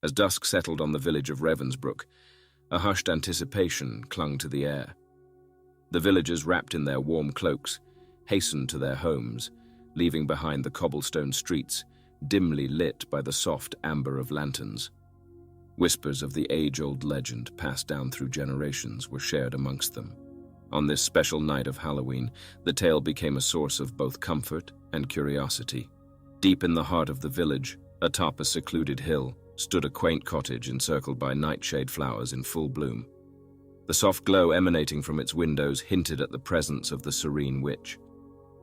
As dusk settled on the village of Ravensbrook, a hushed anticipation clung to the air. The villagers, wrapped in their warm cloaks, hastened to their homes, leaving behind the cobblestone streets, dimly lit by the soft amber of lanterns. Whispers of the age-old legend passed down through generations were shared amongst them. On this special night of Halloween, the tale became a source of both comfort and curiosity. Deep in the heart of the village, atop a secluded hill, stood a quaint cottage encircled by nightshade flowers in full bloom. The soft glow emanating from its windows hinted at the presence of the serene witch.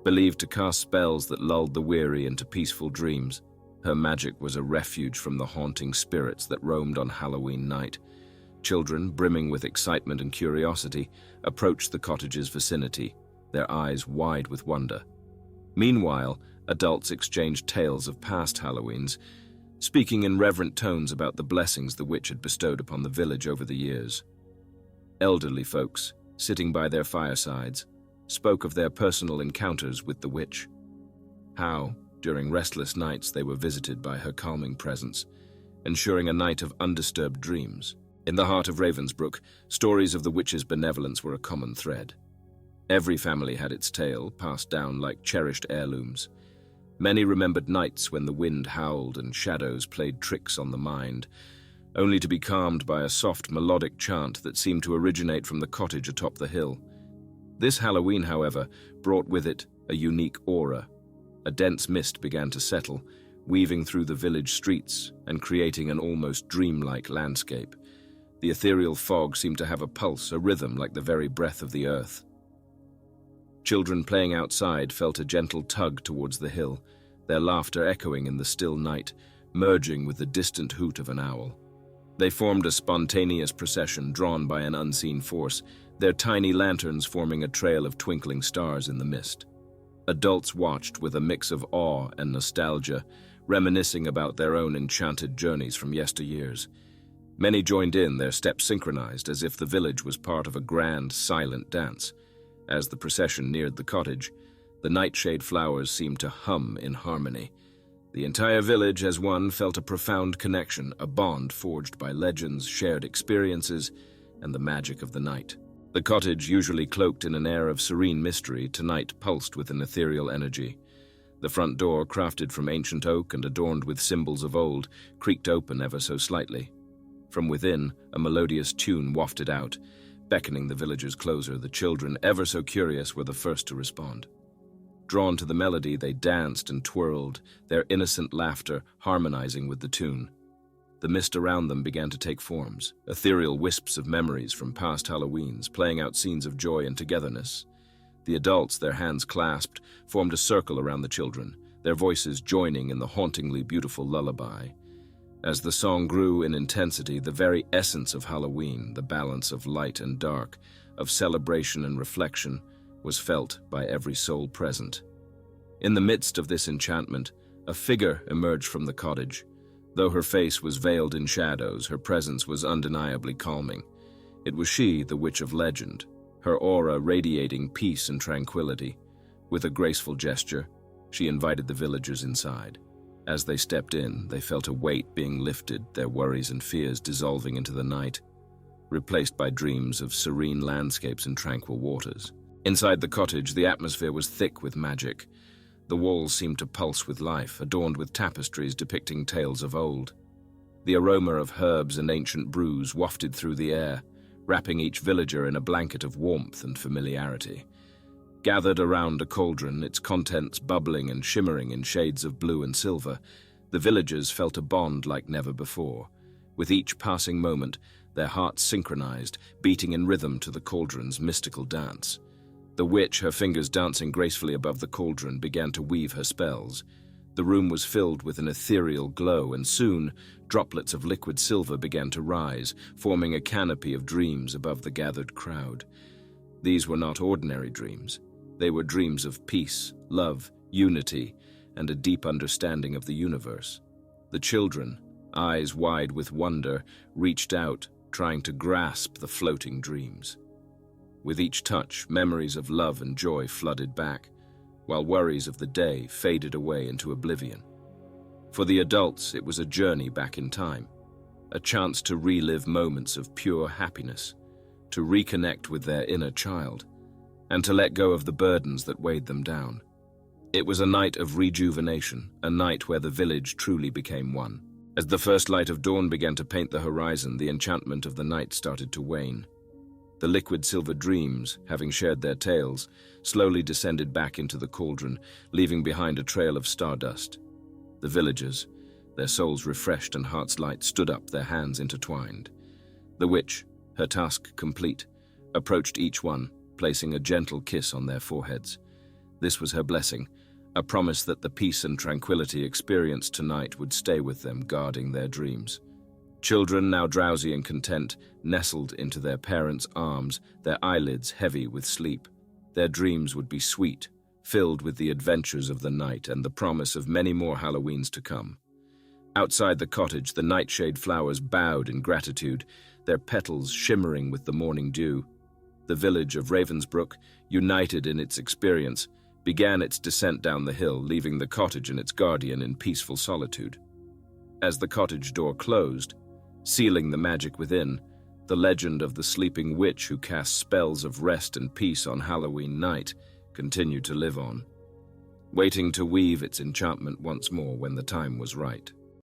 Believed to cast spells that lulled the weary into peaceful dreams, her magic was a refuge from the haunting spirits that roamed on Halloween night. Children, brimming with excitement and curiosity, approached the cottage's vicinity, their eyes wide with wonder. Meanwhile, adults exchanged tales of past Halloweens, speaking in reverent tones about the blessings the witch had bestowed upon the village over the years. Elderly folks, sitting by their firesides, spoke of their personal encounters with the witch. How, during restless nights, they were visited by her calming presence, ensuring a night of undisturbed dreams. In the heart of Ravensbrook, stories of the witch's benevolence were a common thread. Every family had its tale, passed down like cherished heirlooms. Many remembered nights when the wind howled and shadows played tricks on the mind, only to be calmed by a soft melodic chant that seemed to originate from the cottage atop the hill. This Halloween, however, brought with it a unique aura. A dense mist began to settle, weaving through the village streets and creating an almost dreamlike landscape. The ethereal fog seemed to have a pulse, a rhythm like the very breath of the earth. Children playing outside felt a gentle tug towards the hill, their laughter echoing in the still night, merging with the distant hoot of an owl. They formed a spontaneous procession drawn by an unseen force, their tiny lanterns forming a trail of twinkling stars in the mist. Adults watched with a mix of awe and nostalgia, reminiscing about their own enchanted journeys from yesteryears. Many joined in, their steps synchronized, as if the village was part of a grand, silent dance. As the procession neared the cottage, the nightshade flowers seemed to hum in harmony. The entire village as one felt a profound connection, a bond forged by legends, shared experiences, and the magic of the night. The cottage, usually cloaked in an air of serene mystery, tonight pulsed with an ethereal energy. The front door, crafted from ancient oak and adorned with symbols of old, creaked open ever so slightly. From within, a melodious tune wafted out, beckoning the villagers closer. The children, ever so curious, were the first to respond. Drawn to the melody, they danced and twirled, their innocent laughter harmonizing with the tune. The mist around them began to take forms, ethereal wisps of memories from past Halloweens, playing out scenes of joy and togetherness. The adults, their hands clasped, formed a circle around the children, their voices joining in the hauntingly beautiful lullaby. As the song grew in intensity, the very essence of Halloween, the balance of light and dark, of celebration and reflection, was felt by every soul present. In the midst of this enchantment, a figure emerged from the cottage. Though her face was veiled in shadows, her presence was undeniably calming. It was she, the witch of legend, her aura radiating peace and tranquility. With a graceful gesture, she invited the villagers inside. As they stepped in, they felt a weight being lifted, their worries and fears dissolving into the night, replaced by dreams of serene landscapes and tranquil waters. Inside the cottage, the atmosphere was thick with magic. The walls seemed to pulse with life, adorned with tapestries depicting tales of old. The aroma of herbs and ancient brews wafted through the air, wrapping each villager in a blanket of warmth and familiarity. Gathered around a cauldron, its contents bubbling and shimmering in shades of blue and silver, the villagers felt a bond like never before. With each passing moment, their hearts synchronized, beating in rhythm to the cauldron's mystical dance. The witch, her fingers dancing gracefully above the cauldron, began to weave her spells. The room was filled with an ethereal glow, and soon, droplets of liquid silver began to rise, forming a canopy of dreams above the gathered crowd. These were not ordinary dreams. They were dreams of peace, love, unity, and a deep understanding of the universe. The children, eyes wide with wonder, reached out, trying to grasp the floating dreams. With each touch, memories of love and joy flooded back, while worries of the day faded away into oblivion. For the adults, it was a journey back in time, a chance to relive moments of pure happiness, to reconnect with their inner child, and to let go of the burdens that weighed them down. It was a night of rejuvenation, a night where the village truly became one. As the first light of dawn began to paint the horizon, the enchantment of the night started to wane. The liquid silver dreams, having shared their tales, slowly descended back into the cauldron, leaving behind a trail of stardust. The villagers, their souls refreshed and hearts light, stood up, their hands intertwined. The witch, her task complete, approached each one, placing a gentle kiss on their foreheads. This was her blessing, a promise that the peace and tranquility experienced tonight would stay with them, guarding their dreams. Children, now drowsy and content, nestled into their parents' arms, their eyelids heavy with sleep. Their dreams would be sweet, filled with the adventures of the night and the promise of many more Halloweens to come. Outside the cottage, the nightshade flowers bowed in gratitude, their petals shimmering with the morning dew. The village of Ravensbrook, united in its experience, began its descent down the hill, leaving the cottage and its guardian in peaceful solitude. As the cottage door closed, sealing the magic within, the legend of the sleeping witch who cast spells of rest and peace on Halloween night continued to live on, waiting to weave its enchantment once more when the time was right.